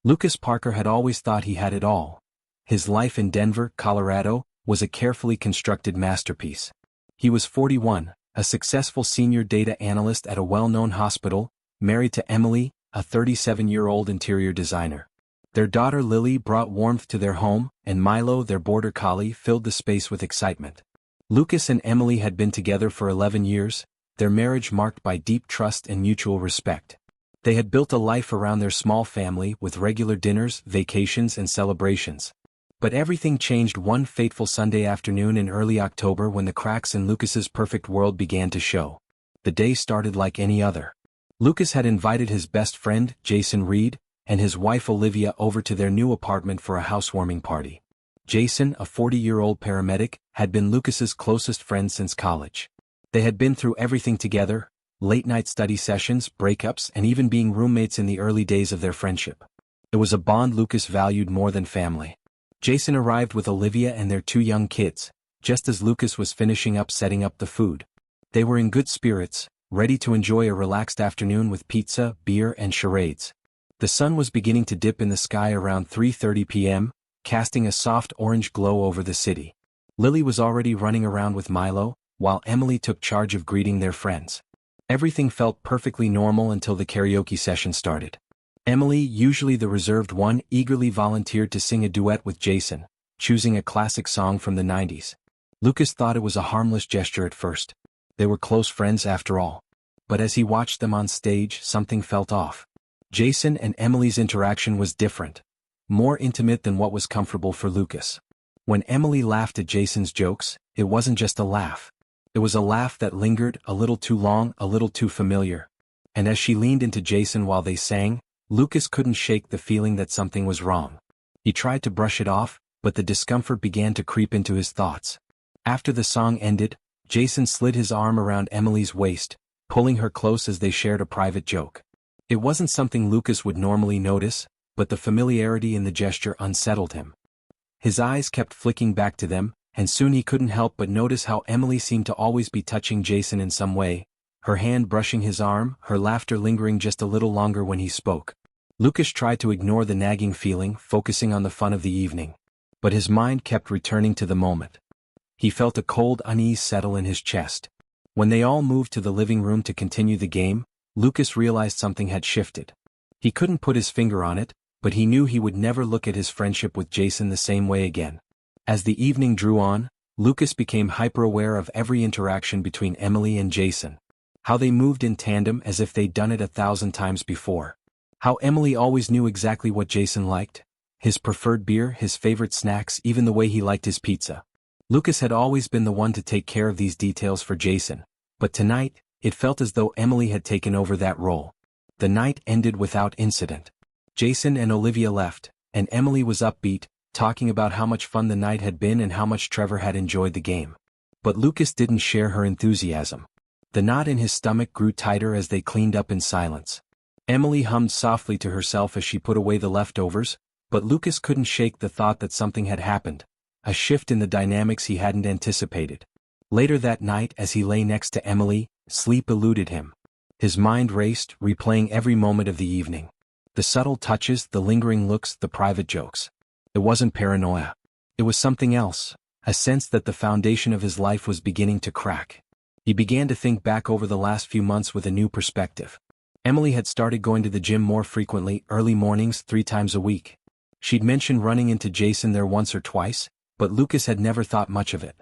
Lucas Parker had always thought he had it all. His life in Denver, Colorado, was a carefully constructed masterpiece. He was 41, a successful senior data analyst at a well-known hospital, married to Emily, a 37-year-old interior designer. Their daughter Lily brought warmth to their home, and Milo, their border collie, filled the space with excitement. Lucas and Emily had been together for 11 years, their marriage marked by deep trust and mutual respect. They had built a life around their small family with regular dinners, vacations, and celebrations. But everything changed one fateful Sunday afternoon in early October when the cracks in Lucas's perfect world began to show. The day started like any other. Lucas had invited his best friend, Jason Reed, and his wife Olivia over to their new apartment for a housewarming party. Jason, a 40-year-old paramedic, had been Lucas's closest friend since college. They had been through everything together, late-night study sessions, breakups, and even being roommates in the early days of their friendship. It was a bond Lucas valued more than family. Jason arrived with Olivia and their 2 young kids, just as Lucas was finishing up setting up the food. They were in good spirits, ready to enjoy a relaxed afternoon with pizza, beer, and charades. The sun was beginning to dip in the sky around 3:30 p.m., casting a soft orange glow over the city. Lily was already running around with Milo, while Emily took charge of greeting their friends. Everything felt perfectly normal until the karaoke session started. Emily, usually the reserved one, eagerly volunteered to sing a duet with Jason, choosing a classic song from the 90s. Lucas thought it was a harmless gesture at first. They were close friends after all. But as he watched them on stage, something felt off. Jason and Emily's interaction was different, more intimate than what was comfortable for Lucas. When Emily laughed at Jason's jokes, it wasn't just a laugh. It was a laugh that lingered, a little too long, a little too familiar. And as she leaned into Jason while they sang, Lucas couldn't shake the feeling that something was wrong. He tried to brush it off, but the discomfort began to creep into his thoughts. After the song ended, Jason slid his arm around Emily's waist, pulling her close as they shared a private joke. It wasn't something Lucas would normally notice, but the familiarity in the gesture unsettled him. His eyes kept flicking back to them, and soon he couldn't help but notice how Emily seemed to always be touching Jason in some way, her hand brushing his arm, her laughter lingering just a little longer when he spoke. Lucas tried to ignore the nagging feeling, focusing on the fun of the evening. But his mind kept returning to the moment. He felt a cold unease settle in his chest. When they all moved to the living room to continue the game, Lucas realized something had shifted. He couldn't put his finger on it, but he knew he would never look at his friendship with Jason the same way again. As the evening drew on, Lucas became hyper-aware of every interaction between Emily and Jason. How they moved in tandem as if they'd done it 1,000 times before. How Emily always knew exactly what Jason liked. His preferred beer, his favorite snacks, even the way he liked his pizza. Lucas had always been the one to take care of these details for Jason, but tonight, it felt as though Emily had taken over that role. The night ended without incident. Jason and Olivia left, and Emily was upbeat, talking about how much fun the night had been and how much Trevor had enjoyed the game. But Lucas didn't share her enthusiasm. The knot in his stomach grew tighter as they cleaned up in silence. Emily hummed softly to herself as she put away the leftovers, but Lucas couldn't shake the thought that something had happened, a shift in the dynamics he hadn't anticipated. Later that night, as he lay next to Emily, sleep eluded him. His mind raced, replaying every moment of the evening. The subtle touches, the lingering looks, the private jokes. It wasn't paranoia. It was something else, a sense that the foundation of his life was beginning to crack. He began to think back over the last few months with a new perspective. Emily had started going to the gym more frequently, early mornings, 3 times a week. She'd mentioned running into Jason there once or twice, but Lucas had never thought much of it.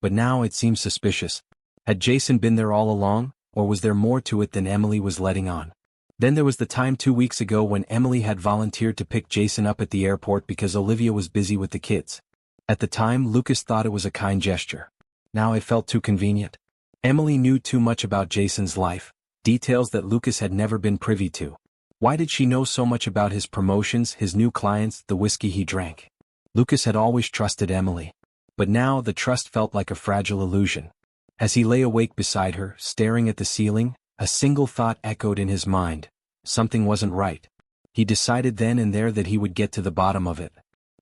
But now it seemed suspicious. Had Jason been there all along, or was there more to it than Emily was letting on? Then there was the time 2 weeks ago when Emily had volunteered to pick Jason up at the airport because Olivia was busy with the kids. At the time, Lucas thought it was a kind gesture. Now it felt too convenient. Emily knew too much about Jason's life, details that Lucas had never been privy to. Why did she know so much about his promotions, his new clients, the whiskey he drank? Lucas had always trusted Emily. But now the trust felt like a fragile illusion. As he lay awake beside her, staring at the ceiling, a single thought echoed in his mind. Something wasn't right. He decided then and there that he would get to the bottom of it.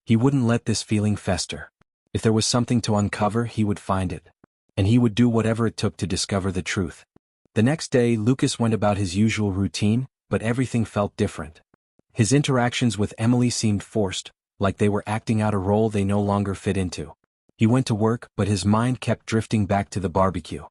He wouldn't let this feeling fester. If there was something to uncover, he would find it. And he would do whatever it took to discover the truth. The next day, Lucas went about his usual routine, but everything felt different. His interactions with Emily seemed forced, like they were acting out a role they no longer fit into. He went to work, but his mind kept drifting back to the barbecue.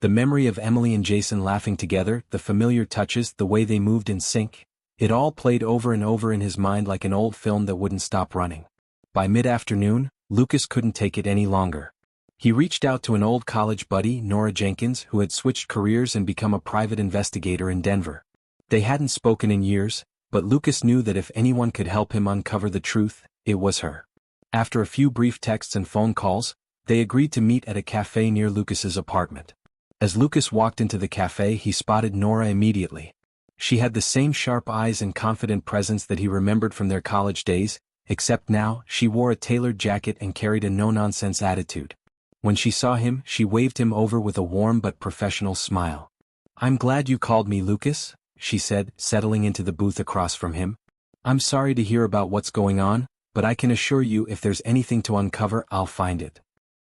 The memory of Emily and Jason laughing together, the familiar touches, the way they moved in sync, it all played over and over in his mind like an old film that wouldn't stop running. By mid-afternoon, Lucas couldn't take it any longer. He reached out to an old college buddy, Nora Jenkins, who had switched careers and become a private investigator in Denver. They hadn't spoken in years, but Lucas knew that if anyone could help him uncover the truth, it was her. After a few brief texts and phone calls, they agreed to meet at a cafe near Lucas's apartment. As Lucas walked into the cafe, he spotted Nora immediately. She had the same sharp eyes and confident presence that he remembered from their college days, except now she wore a tailored jacket and carried a no-nonsense attitude. When she saw him, she waved him over with a warm but professional smile. "I'm glad you called me, Lucas," she said, settling into the booth across from him. "I'm sorry to hear about what's going on, but I can assure you if there's anything to uncover, I'll find it."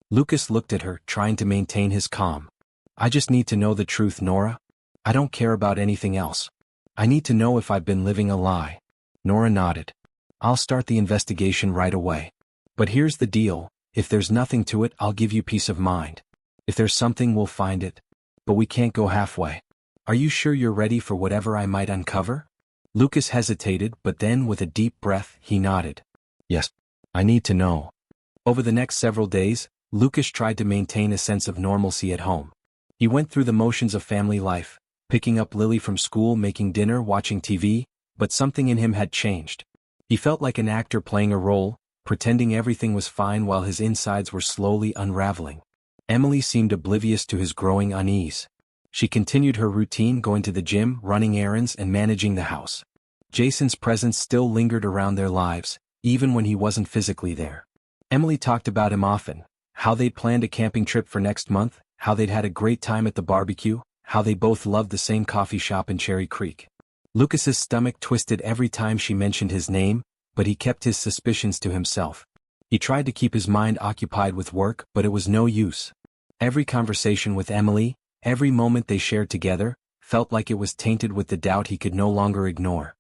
Lucas looked at her, trying to maintain his calm. "I just need to know the truth, Nora. I don't care about anything else. I need to know if I've been living a lie." Nora nodded. "I'll start the investigation right away. But here's the deal, if there's nothing to it, I'll give you peace of mind. If there's something, we'll find it. But we can't go halfway. Are you sure you're ready for whatever I might uncover?" Lucas hesitated, but then with a deep breath, he nodded. "Yes, I need to know." Over the next several days, Lucas tried to maintain a sense of normalcy at home. He went through the motions of family life, picking up Lily from school, making dinner, watching TV, but something in him had changed. He felt like an actor playing a role, pretending everything was fine while his insides were slowly unraveling. Emily seemed oblivious to his growing unease. She continued her routine, going to the gym, running errands, and managing the house. Jason's presence still lingered around their lives, even when he wasn't physically there. Emily talked about him often, how they'd planned a camping trip for next month, how they'd had a great time at the barbecue, how they both loved the same coffee shop in Cherry Creek. Lucas's stomach twisted every time she mentioned his name, but he kept his suspicions to himself. He tried to keep his mind occupied with work, but it was no use. Every conversation with Emily, every moment they shared together, felt like it was tainted with the doubt he could no longer ignore.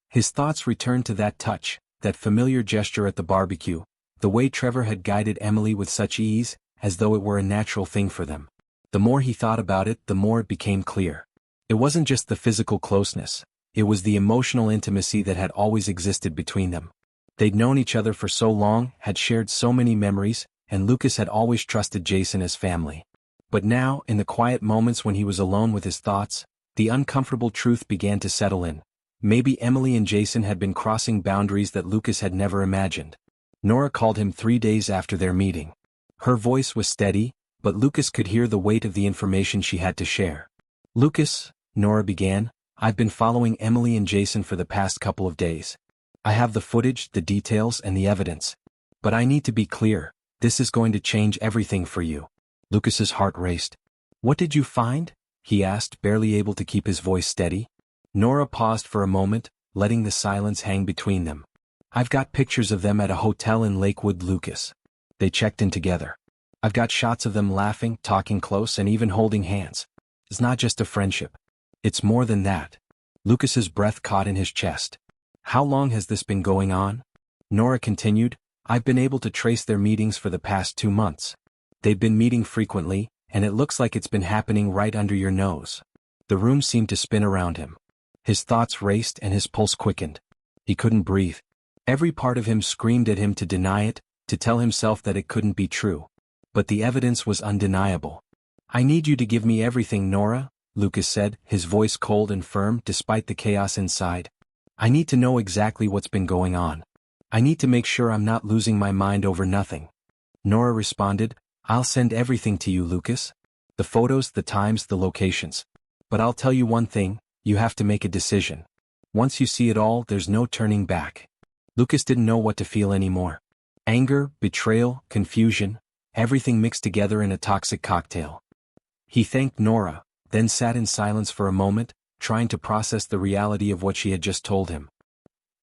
His thoughts returned to that touch, that familiar gesture at the barbecue, the way Trevor had guided Emily with such ease, as though it were a natural thing for them. The more he thought about it, the more it became clear. It wasn't just the physical closeness, it was the emotional intimacy that had always existed between them. They'd known each other for so long, had shared so many memories, and Lucas had always trusted Jason as family. But now, in the quiet moments when he was alone with his thoughts, the uncomfortable truth began to settle in. Maybe Emily and Jason had been crossing boundaries that Lucas had never imagined. Nora called him 3 days after their meeting. Her voice was steady, but Lucas could hear the weight of the information she had to share. "Lucas," Nora began, "I've been following Emily and Jason for the past couple of days. I have the footage, the details, and the evidence. But I need to be clear, this is going to change everything for you." Lucas's heart raced. "What did you find?" he asked, barely able to keep his voice steady. Nora paused for a moment, letting the silence hang between them. "I've got pictures of them at a hotel in Lakewood, Lucas. They checked in together. I've got shots of them laughing, talking close, and even holding hands. It's not just a friendship. It's more than that." Lucas's breath caught in his chest. "How long has this been going on?" Nora continued, "I've been able to trace their meetings for the past 2 months. They've been meeting frequently, and it looks like it's been happening right under your nose." The room seemed to spin around him. His thoughts raced and his pulse quickened. He couldn't breathe. Every part of him screamed at him to deny it, to tell himself that it couldn't be true. But the evidence was undeniable. "I need you to give me everything, Nora," Lucas said, his voice cold and firm despite the chaos inside. "I need to know exactly what's been going on. I need to make sure I'm not losing my mind over nothing." Nora responded, "I'll send everything to you, Lucas. The photos, the times, the locations. But I'll tell you one thing, you have to make a decision. Once you see it all, there's no turning back." Lucas didn't know what to feel anymore. Anger, betrayal, confusion, everything mixed together in a toxic cocktail. He thanked Nora, then sat in silence for a moment, trying to process the reality of what she had just told him.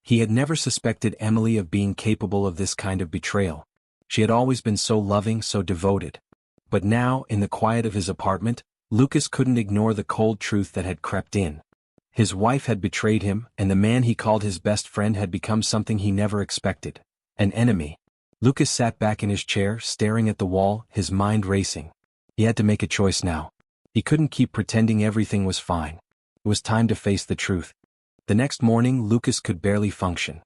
He had never suspected Emily of being capable of this kind of betrayal. She had always been so loving, so devoted. But now, in the quiet of his apartment, Lucas couldn't ignore the cold truth that had crept in. His wife had betrayed him, and the man he called his best friend had become something he never expected. An enemy. Lucas sat back in his chair, staring at the wall, his mind racing. He had to make a choice now. He couldn't keep pretending everything was fine. It was time to face the truth. The next morning, Lucas could barely function.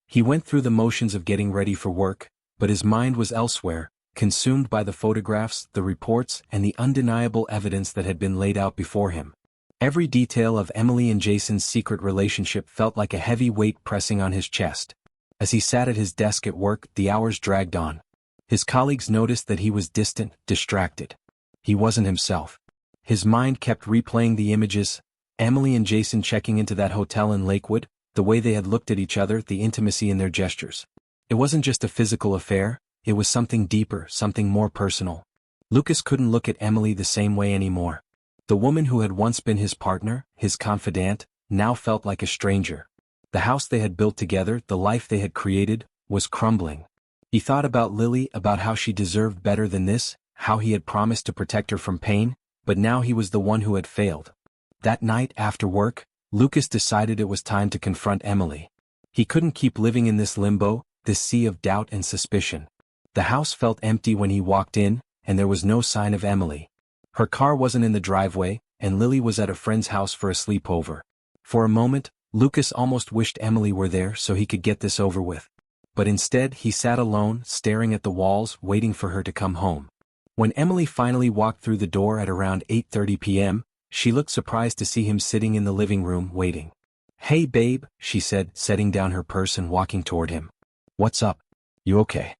He went through the motions of getting ready for work, but his mind was elsewhere, consumed by the photographs, the reports, and the undeniable evidence that had been laid out before him. Every detail of Emily and Jason's secret relationship felt like a heavy weight pressing on his chest. As he sat at his desk at work, the hours dragged on. His colleagues noticed that he was distant, distracted. He wasn't himself. His mind kept replaying the images, Emily and Jason checking into that hotel in Lakewood, the way they had looked at each other, the intimacy in their gestures. It wasn't just a physical affair, it was something deeper, something more personal. Lucas couldn't look at Emily the same way anymore. The woman who had once been his partner, his confidant, now felt like a stranger. The house they had built together, the life they had created, was crumbling. He thought about Lily, about how she deserved better than this, how he had promised to protect her from pain, but now he was the one who had failed. That night after work, Lucas decided it was time to confront Emily. He couldn't keep living in this limbo, this sea of doubt and suspicion. The house felt empty when he walked in, and there was no sign of Emily. Her car wasn't in the driveway, and Lily was at a friend's house for a sleepover. For a moment, Lucas almost wished Emily were there so he could get this over with. But instead, he sat alone, staring at the walls, waiting for her to come home. When Emily finally walked through the door at around 8:30 p.m., she looked surprised to see him sitting in the living room, waiting. "Hey babe," she said, setting down her purse and walking toward him. "What's up? You okay?"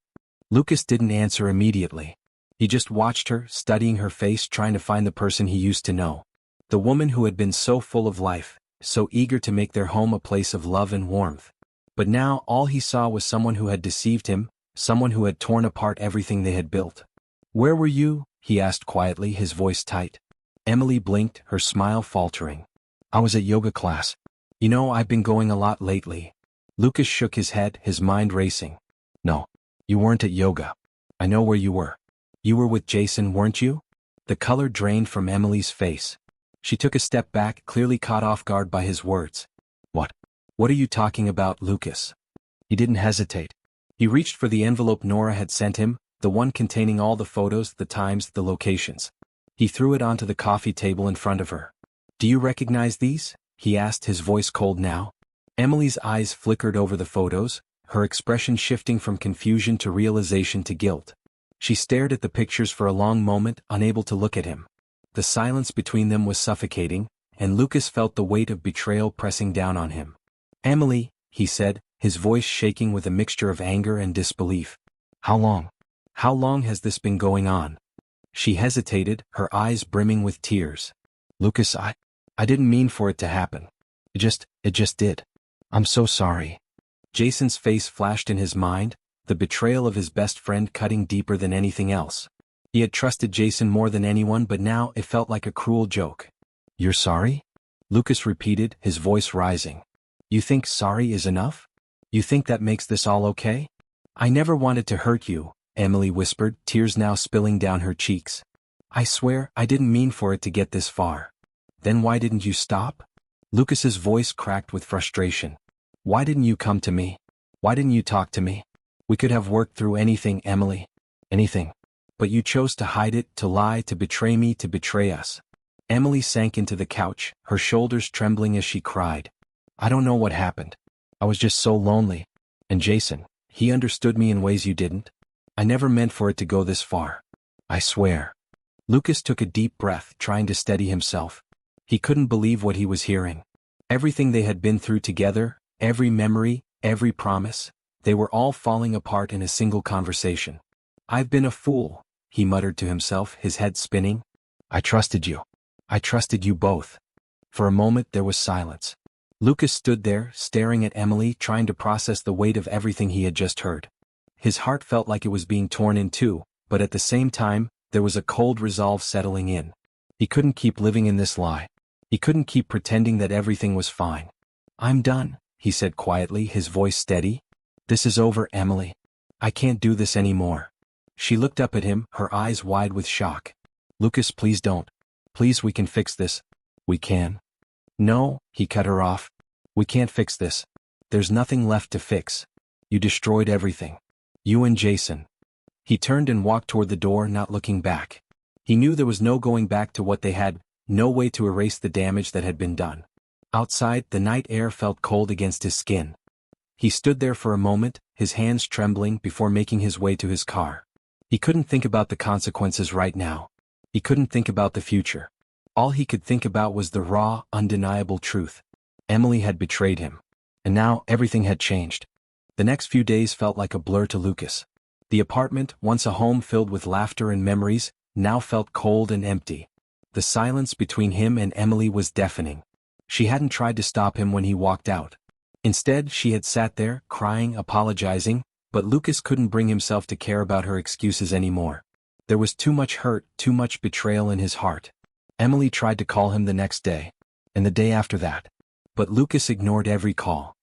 Lucas didn't answer immediately. He just watched her, studying her face, trying to find the person he used to know. The woman who had been so full of life, so eager to make their home a place of love and warmth. But now all he saw was someone who had deceived him, someone who had torn apart everything they had built. "Where were you?" he asked quietly, his voice tight. Emily blinked, her smile faltering. "I was at yoga class. You know, I've been going a lot lately." Lucas shook his head, his mind racing. "No, you weren't at yoga. I know where you were. You were with Jason, weren't you?" The color drained from Emily's face. She took a step back, clearly caught off guard by his words. "What? What are you talking about, Lucas?" He didn't hesitate. He reached for the envelope Nora had sent him, the one containing all the photos, the times, the locations. He threw it onto the coffee table in front of her. "Do you recognize these?" he asked, his voice cold now. Emily's eyes flickered over the photos, her expression shifting from confusion to realization to guilt. She stared at the pictures for a long moment, unable to look at him. The silence between them was suffocating, and Lucas felt the weight of betrayal pressing down on him. "Emily," he said, his voice shaking with a mixture of anger and disbelief. "How long? How long has this been going on?" She hesitated, her eyes brimming with tears. "Lucas, I didn't mean for it to happen. It just did. I'm so sorry." Jason's face flashed in his mind, the betrayal of his best friend cutting deeper than anything else. He had trusted Jason more than anyone, but now it felt like a cruel joke. "You're sorry?" Lucas repeated, his voice rising. "You think sorry is enough? You think that makes this all okay?" "I never wanted to hurt you," Emily whispered, tears now spilling down her cheeks. "I swear, I didn't mean for it to get this far." "Then why didn't you stop?" Lucas's voice cracked with frustration. "Why didn't you come to me? Why didn't you talk to me? We could have worked through anything, Emily. Anything. But you chose to hide it, to lie, to betray me, to betray us." Emily sank into the couch, her shoulders trembling as she cried. "I don't know what happened. I was just so lonely. And Jason, he understood me in ways you didn't. I never meant for it to go this far. I swear." Lucas took a deep breath, trying to steady himself. He couldn't believe what he was hearing. Everything they had been through together, every memory, every promise, they were all falling apart in a single conversation. "I've been a fool," he muttered to himself, his head spinning. "I trusted you. I trusted you both." For a moment there was silence. Lucas stood there, staring at Emily, trying to process the weight of everything he had just heard. His heart felt like it was being torn in two, but at the same time, there was a cold resolve settling in. He couldn't keep living in this lie. He couldn't keep pretending that everything was fine. "I'm done," he said quietly, his voice steady. "This is over, Emily. I can't do this anymore." She looked up at him, her eyes wide with shock. "Lucas, please don't. Please, we can fix this. We can." No, he cut her off. We can't fix this. There's nothing left to fix. You destroyed everything. You and Jason. He turned and walked toward the door, not looking back. He knew there was no going back to what they had, no way to erase the damage that had been done. Outside, the night air felt cold against his skin. He stood there for a moment, his hands trembling, before making his way to his car. He couldn't think about the consequences right now. He couldn't think about the future. All he could think about was the raw, undeniable truth. Emily had betrayed him. And now, everything had changed. The next few days felt like a blur to Lucas. The apartment, once a home filled with laughter and memories, now felt cold and empty. The silence between him and Emily was deafening. She hadn't tried to stop him when he walked out. Instead, she had sat there, crying, apologizing, but Lucas couldn't bring himself to care about her excuses anymore. There was too much hurt, too much betrayal in his heart. Emily tried to call him the next day, and the day after that. But Lucas ignored every call.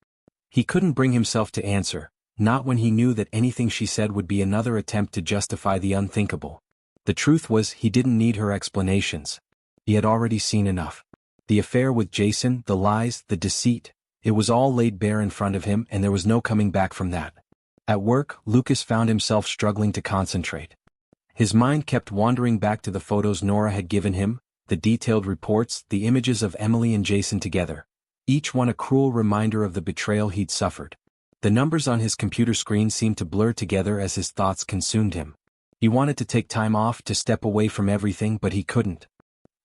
He couldn't bring himself to answer, not when he knew that anything she said would be another attempt to justify the unthinkable. The truth was, he didn't need her explanations. He had already seen enough. The affair with Jason, the lies, the deceit, it was all laid bare in front of him, and there was no coming back from that. At work, Lucas found himself struggling to concentrate. His mind kept wandering back to the photos Nora had given him, the detailed reports, the images of Emily and Jason together. Each one a cruel reminder of the betrayal he'd suffered. The numbers on his computer screen seemed to blur together as his thoughts consumed him. He wanted to take time off, to step away from everything, but he couldn't.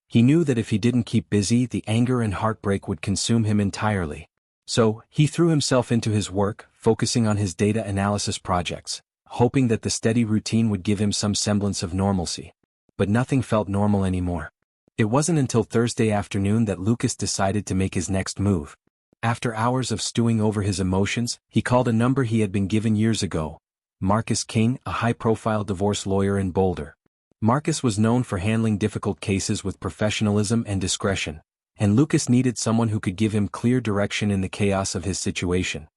He knew that if he didn't keep busy, the anger and heartbreak would consume him entirely. So, he threw himself into his work, focusing on his data analysis projects, hoping that the steady routine would give him some semblance of normalcy. But nothing felt normal anymore. It wasn't until Thursday afternoon that Lucas decided to make his next move. After hours of stewing over his emotions, he called a number he had been given years ago. Marcus King, a high-profile divorce lawyer in Boulder. Marcus was known for handling difficult cases with professionalism and discretion, and Lucas needed someone who could give him clear direction in the chaos of his situation.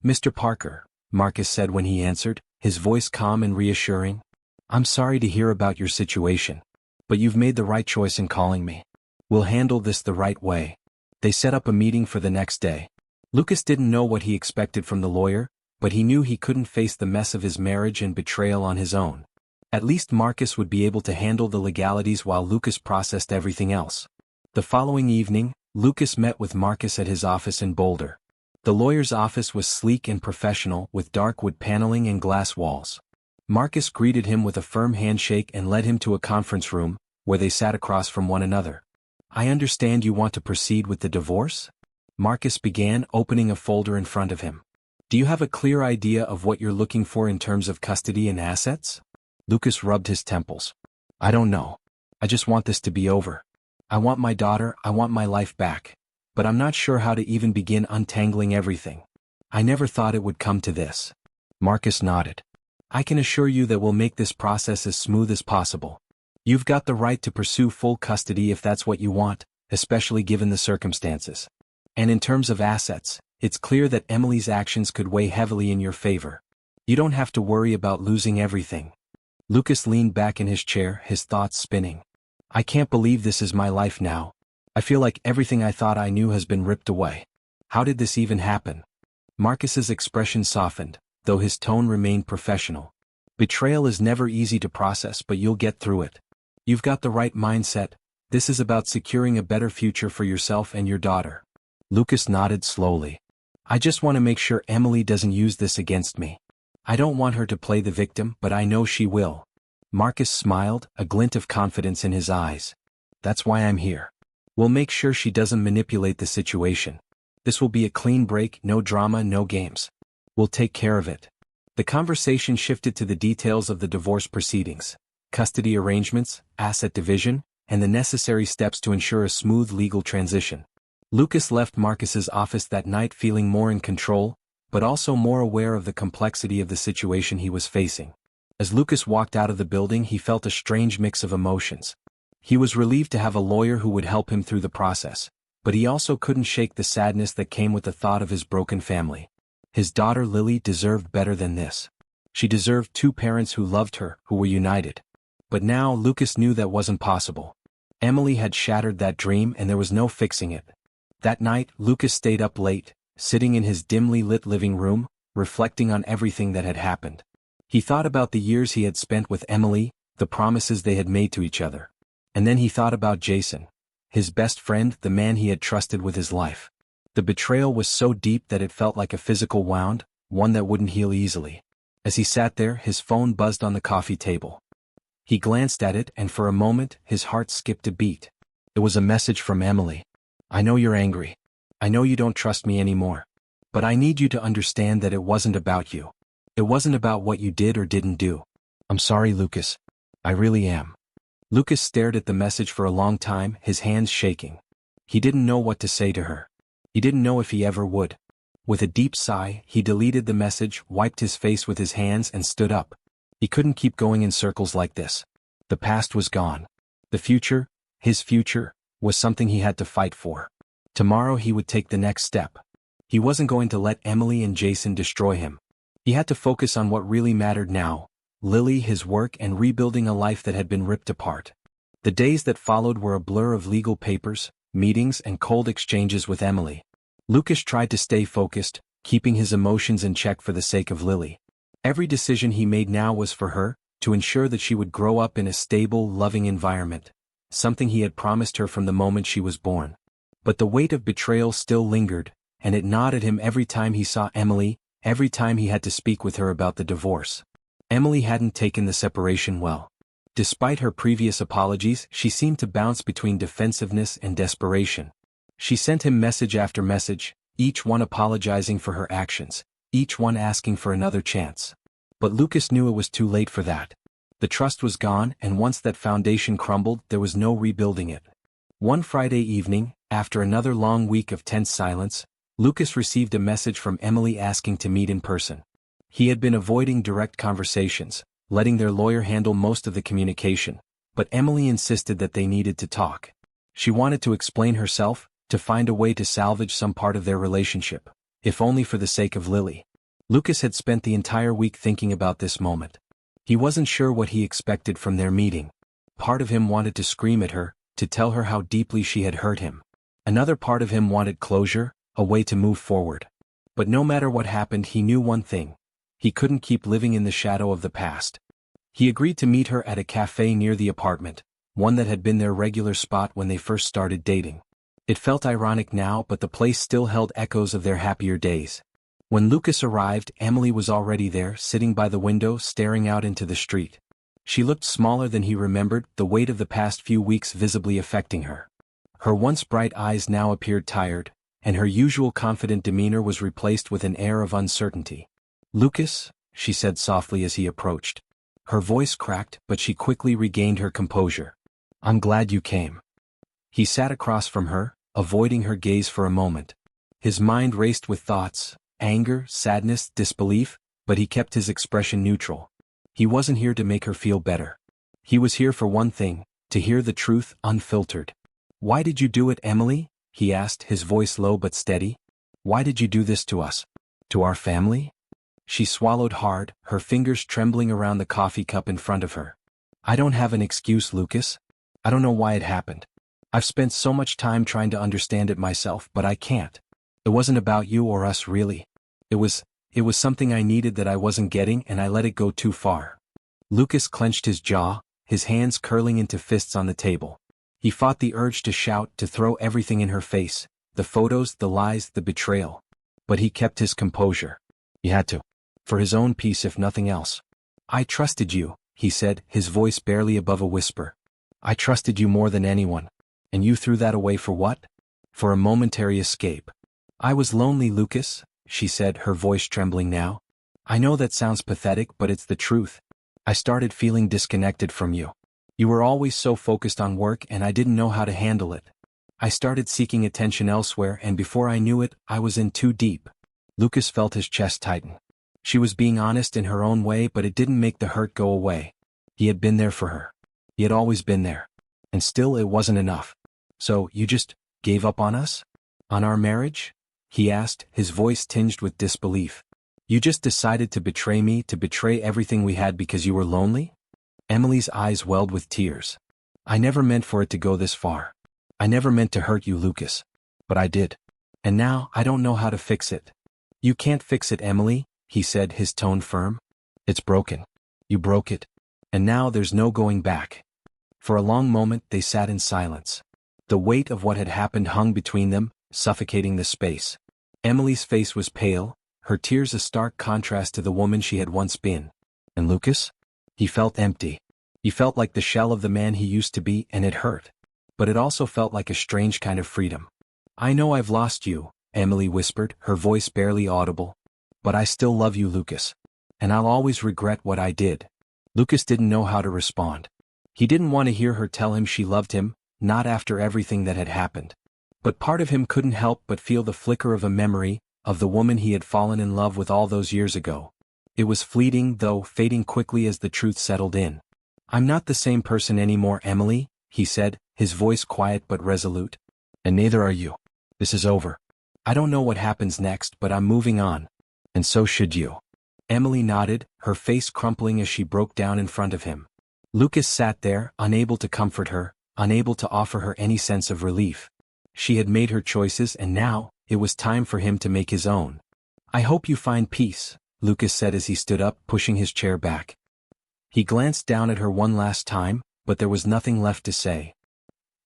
"Mr. Parker," Marcus said when he answered, his voice calm and reassuring. "I'm sorry to hear about your situation. But you've made the right choice in calling me. We'll handle this the right way." They set up a meeting for the next day. Lucas didn't know what he expected from the lawyer, but he knew he couldn't face the mess of his marriage and betrayal on his own. At least Marcus would be able to handle the legalities while Lucas processed everything else. The following evening, Lucas met with Marcus at his office in Boulder. The lawyer's office was sleek and professional, with dark wood paneling and glass walls. Marcus greeted him with a firm handshake and led him to a conference room, where they sat across from one another. "I understand you want to proceed with the divorce?" Marcus began, opening a folder in front of him. "Do you have a clear idea of what you're looking for in terms of custody and assets?" Lucas rubbed his temples. "I don't know. I just want this to be over. I want my daughter, I want my life back. But I'm not sure how to even begin untangling everything. I never thought it would come to this." Marcus nodded. "I can assure you that we'll make this process as smooth as possible. You've got the right to pursue full custody if that's what you want, especially given the circumstances. And in terms of assets, it's clear that Emily's actions could weigh heavily in your favor. You don't have to worry about losing everything." Lucas leaned back in his chair, his thoughts spinning. "I can't believe this is my life now. I feel like everything I thought I knew has been ripped away. How did this even happen?" Marcus's expression softened, though his tone remained professional. "Betrayal is never easy to process, but you'll get through it. You've got the right mindset. This is about securing a better future for yourself and your daughter." Lucas nodded slowly. "I just want to make sure Emily doesn't use this against me. I don't want her to play the victim, but I know she will." Marcus smiled, a glint of confidence in his eyes. "That's why I'm here. We'll make sure she doesn't manipulate the situation. This will be a clean break, no drama, no games. We'll take care of it." The conversation shifted to the details of the divorce proceedings, custody arrangements, asset division, and the necessary steps to ensure a smooth legal transition. Lucas left Marcus's office that night feeling more in control, but also more aware of the complexity of the situation he was facing. As Lucas walked out of the building, he felt a strange mix of emotions. He was relieved to have a lawyer who would help him through the process, but he also couldn't shake the sadness that came with the thought of his broken family. His daughter Lily deserved better than this. She deserved two parents who loved her, who were united. But now Lucas knew that wasn't possible. Emily had shattered that dream and there was no fixing it. That night, Lucas stayed up late, sitting in his dimly lit living room, reflecting on everything that had happened. He thought about the years he had spent with Emily, the promises they had made to each other. And then he thought about Jason, his best friend, the man he had trusted with his life. The betrayal was so deep that it felt like a physical wound, one that wouldn't heal easily. As he sat there, his phone buzzed on the coffee table. He glanced at it, and for a moment, his heart skipped a beat. It was a message from Emily. I know you're angry. I know you don't trust me anymore. But I need you to understand that it wasn't about you. It wasn't about what you did or didn't do. I'm sorry, Lucas. I really am. Lucas stared at the message for a long time, his hands shaking. He didn't know what to say to her. He didn't know if he ever would. With a deep sigh, he deleted the message, wiped his face with his hands, and stood up. He couldn't keep going in circles like this. The past was gone. The future, his future, was something he had to fight for. Tomorrow he would take the next step. He wasn't going to let Emily and Jason destroy him. He had to focus on what really mattered now: Lily, his work, and rebuilding a life that had been ripped apart. The days that followed were a blur of legal papers, meetings, and cold exchanges with Emily. Lucas tried to stay focused, keeping his emotions in check for the sake of Lily. Every decision he made now was for her, to ensure that she would grow up in a stable, loving environment, something he had promised her from the moment she was born. But the weight of betrayal still lingered, and it gnawed at him every time he saw Emily, every time he had to speak with her about the divorce. Emily hadn't taken the separation well. Despite her previous apologies, she seemed to bounce between defensiveness and desperation. She sent him message after message, each one apologizing for her actions, each one asking for another chance. But Lucas knew it was too late for that. The trust was gone, and once that foundation crumbled, there was no rebuilding it. One Friday evening, after another long week of tense silence, Lucas received a message from Emily asking to meet in person. He had been avoiding direct conversations, letting their lawyer handle most of the communication, but Emily insisted that they needed to talk. She wanted to explain herself, to find a way to salvage some part of their relationship, if only for the sake of Lily. Lucas had spent the entire week thinking about this moment. He wasn't sure what he expected from their meeting. Part of him wanted to scream at her, to tell her how deeply she had hurt him. Another part of him wanted closure, a way to move forward. But no matter what happened, he knew one thing. He couldn't keep living in the shadow of the past. He agreed to meet her at a cafe near the apartment, one that had been their regular spot when they first started dating. It felt ironic now, but the place still held echoes of their happier days. When Lucas arrived, Emily was already there, sitting by the window, staring out into the street. She looked smaller than he remembered, the weight of the past few weeks visibly affecting her. Her once bright eyes now appeared tired, and her usual confident demeanor was replaced with an air of uncertainty. "Lucas," she said softly as he approached. Her voice cracked, but she quickly regained her composure. "I'm glad you came." He sat across from her, avoiding her gaze for a moment. His mind raced with thoughts, anger, sadness, disbelief, but he kept his expression neutral. He wasn't here to make her feel better. He was here for one thing: to hear the truth, unfiltered. "Why did you do it, Emily?" he asked, his voice low but steady. "Why did you do this to us? To our family?" She swallowed hard, her fingers trembling around the coffee cup in front of her. "I don't have an excuse, Lucas. I don't know why it happened. I've spent so much time trying to understand it myself, but I can't. It wasn't about you or us, really. It was something I needed that I wasn't getting, and I let it go too far." Lucas clenched his jaw, his hands curling into fists on the table. He fought the urge to shout, to throw everything in her face, the photos, the lies, the betrayal. But he kept his composure. He had to. For his own peace, if nothing else. "I trusted you," he said, his voice barely above a whisper. "I trusted you more than anyone. And you threw that away for what? For a momentary escape." "I was lonely, Lucas," she said, her voice trembling now. "I know that sounds pathetic, but it's the truth. I started feeling disconnected from you. You were always so focused on work, and I didn't know how to handle it. I started seeking attention elsewhere, and before I knew it, I was in too deep." Lucas felt his chest tighten. She was being honest in her own way, but it didn't make the hurt go away. He had been there for her. He had always been there. And still it wasn't enough. "So, you just gave up on us? On our marriage?" he asked, his voice tinged with disbelief. "You just decided to betray me, to betray everything we had because you were lonely?" Emily's eyes welled with tears. "I never meant for it to go this far. I never meant to hurt you, Lucas. But I did. And now, I don't know how to fix it. You can't fix it, Emily, he said, his tone firm. It's broken. You broke it. And now there's no going back. For a long moment they sat in silence. The weight of what had happened hung between them, suffocating the space. Emily's face was pale, her tears a stark contrast to the woman she had once been. And Lucas? He felt empty. He felt like the shell of the man he used to be, and it hurt. But it also felt like a strange kind of freedom. I know I've lost you, Emily whispered, her voice barely audible. But I still love you, Lucas. And I'll always regret what I did. Lucas didn't know how to respond. He didn't want to hear her tell him she loved him, not after everything that had happened. But part of him couldn't help but feel the flicker of a memory, of the woman he had fallen in love with all those years ago. It was fleeting, though, fading quickly as the truth settled in. I'm not the same person anymore, Emily, he said, his voice quiet but resolute. And neither are you. This is over. I don't know what happens next, but I'm moving on. And so should you. Emily nodded, her face crumpling as she broke down in front of him. Lucas sat there, unable to comfort her, unable to offer her any sense of relief. She had made her choices, and now, it was time for him to make his own. I hope you find peace, Lucas said as he stood up, pushing his chair back. He glanced down at her one last time, but there was nothing left to say.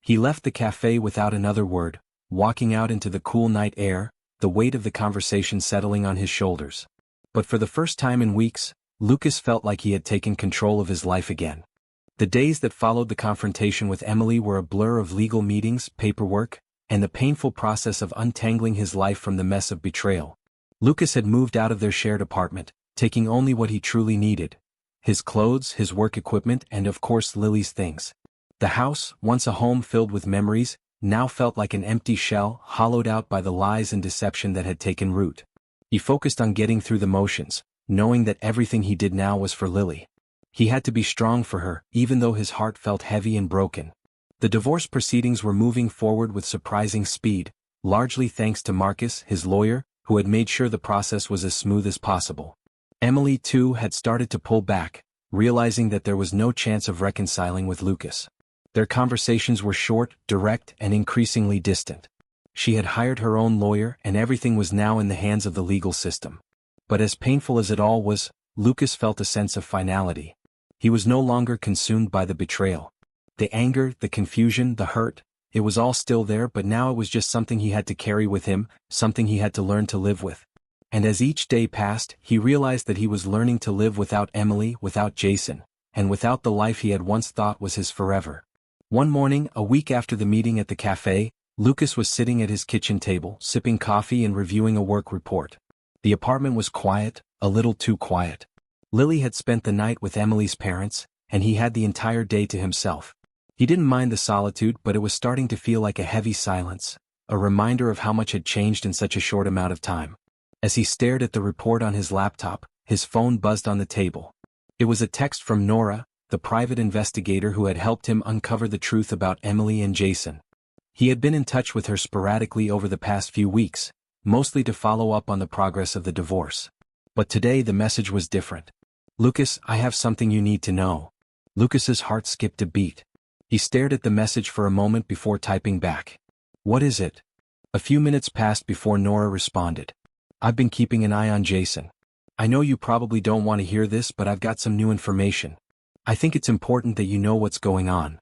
He left the cafe without another word, walking out into the cool night air, the weight of the conversation settling on his shoulders. But for the first time in weeks, Lucas felt like he had taken control of his life again. The days that followed the confrontation with Emily were a blur of legal meetings, paperwork, and the painful process of untangling his life from the mess of betrayal. Lucas had moved out of their shared apartment, taking only what he truly needed: his clothes, his work equipment, and of course Lily's things. The house, once a home filled with memories, now felt like an empty shell, hollowed out by the lies and deception that had taken root. He focused on getting through the motions, knowing that everything he did now was for Lily. He had to be strong for her, even though his heart felt heavy and broken. The divorce proceedings were moving forward with surprising speed, largely thanks to Marcus, his lawyer, who had made sure the process was as smooth as possible. Emily, too, had started to pull back, realizing that there was no chance of reconciling with Lucas. Their conversations were short, direct, and increasingly distant. She had hired her own lawyer, and everything was now in the hands of the legal system. But as painful as it all was, Lucas felt a sense of finality. He was no longer consumed by the betrayal. The anger, the confusion, the hurt, it was all still there, but now it was just something he had to carry with him, something he had to learn to live with. And as each day passed, he realized that he was learning to live without Emily, without Jason, and without the life he had once thought was his forever. One morning, a week after the meeting at the cafe, Lucas was sitting at his kitchen table, sipping coffee and reviewing a work report. The apartment was quiet, a little too quiet. Lily had spent the night with Emily's parents, and he had the entire day to himself. He didn't mind the solitude, but it was starting to feel like a heavy silence, a reminder of how much had changed in such a short amount of time. As he stared at the report on his laptop, his phone buzzed on the table. It was a text from Nora, the private investigator who had helped him uncover the truth about Emily and Jason. He had been in touch with her sporadically over the past few weeks, mostly to follow up on the progress of the divorce. But today the message was different. Lucas, I have something you need to know. Lucas's heart skipped a beat. He stared at the message for a moment before typing back. What is it? A few minutes passed before Nora responded. I've been keeping an eye on Jason. I know you probably don't want to hear this, but I've got some new information. I think it's important that you know what's going on.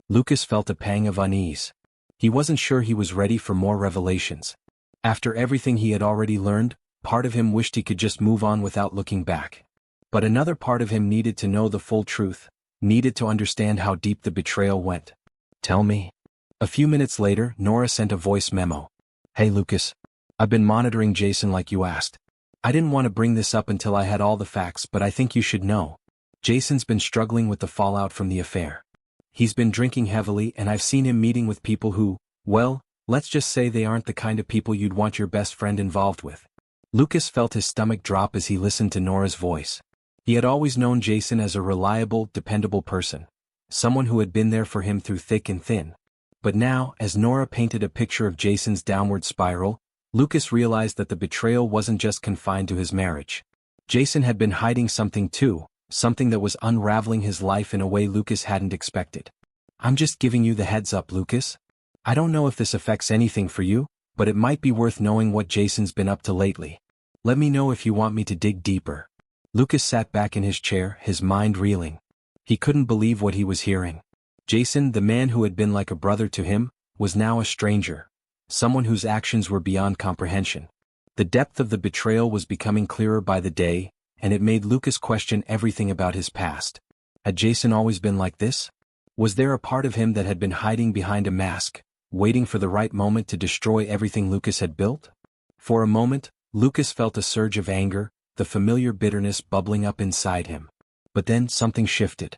Lucas felt a pang of unease. He wasn't sure he was ready for more revelations. After everything he had already learned, part of him wished he could just move on without looking back. But another part of him needed to know the full truth, needed to understand how deep the betrayal went. Tell me. A few minutes later, Nora sent a voice memo. Hey Lucas. I've been monitoring Jason like you asked. I didn't want to bring this up until I had all the facts, but I think you should know. Jason's been struggling with the fallout from the affair. He's been drinking heavily, and I've seen him meeting with people who, well, let's just say they aren't the kind of people you'd want your best friend involved with. Lucas felt his stomach drop as he listened to Nora's voice. He had always known Jason as a reliable, dependable person, someone who had been there for him through thick and thin. But now, as Nora painted a picture of Jason's downward spiral, Lucas realized that the betrayal wasn't just confined to his marriage. Jason had been hiding something too, something that was unraveling his life in a way Lucas hadn't expected. I'm just giving you the heads up, Lucas. I don't know if this affects anything for you, but it might be worth knowing what Jason's been up to lately. Let me know if you want me to dig deeper." Lucas sat back in his chair, his mind reeling. He couldn't believe what he was hearing. Jason, the man who had been like a brother to him, was now a stranger. Someone whose actions were beyond comprehension. The depth of the betrayal was becoming clearer by the day, and it made Lucas question everything about his past. Had Jason always been like this? Was there a part of him that had been hiding behind a mask, waiting for the right moment to destroy everything Lucas had built? For a moment, Lucas felt a surge of anger, the familiar bitterness bubbling up inside him. But then something shifted.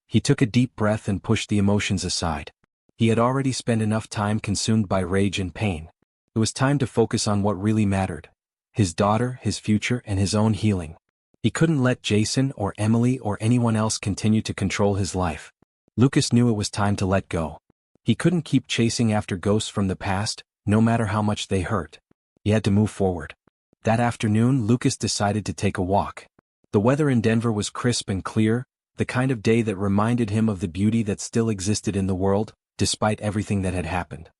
He took a deep breath and pushed the emotions aside. He had already spent enough time consumed by rage and pain. It was time to focus on what really mattered: his daughter, his future, and his own healing. He couldn't let Jason or Emily or anyone else continue to control his life. Lucas knew it was time to let go. He couldn't keep chasing after ghosts from the past, no matter how much they hurt. He had to move forward. That afternoon, Lucas decided to take a walk. The weather in Denver was crisp and clear, the kind of day that reminded him of the beauty that still existed in the world, despite everything that had happened.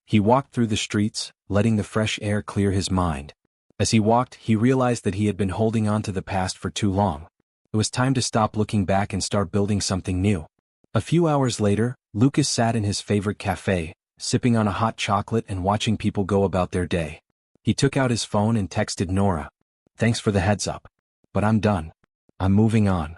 He walked through the streets, letting the fresh air clear his mind. As he walked, he realized that he had been holding on to the past for too long. It was time to stop looking back and start building something new. A few hours later, Lucas sat in his favorite cafe, sipping on a hot chocolate and watching people go about their day. He took out his phone and texted Nora. "Thanks for the heads up. But I'm done. I'm moving on."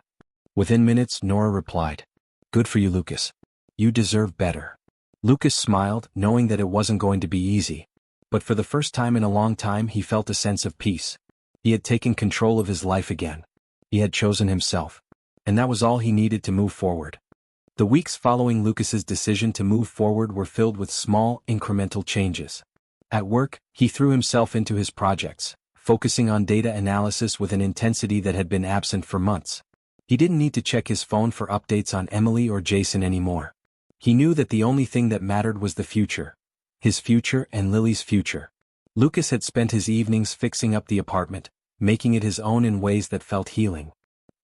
Within minutes, Nora replied, "Good for you, Lucas. You deserve better." Lucas smiled, knowing that it wasn't going to be easy. But for the first time in a long time, he felt a sense of peace. He had taken control of his life again. He had chosen himself. And that was all he needed to move forward. The weeks following Lucas's decision to move forward were filled with small, incremental changes. At work, he threw himself into his projects, focusing on data analysis with an intensity that had been absent for months. He didn't need to check his phone for updates on Emily or Jason anymore. He knew that the only thing that mattered was the future. His future and Lily's future. Lucas had spent his evenings fixing up the apartment, making it his own in ways that felt healing.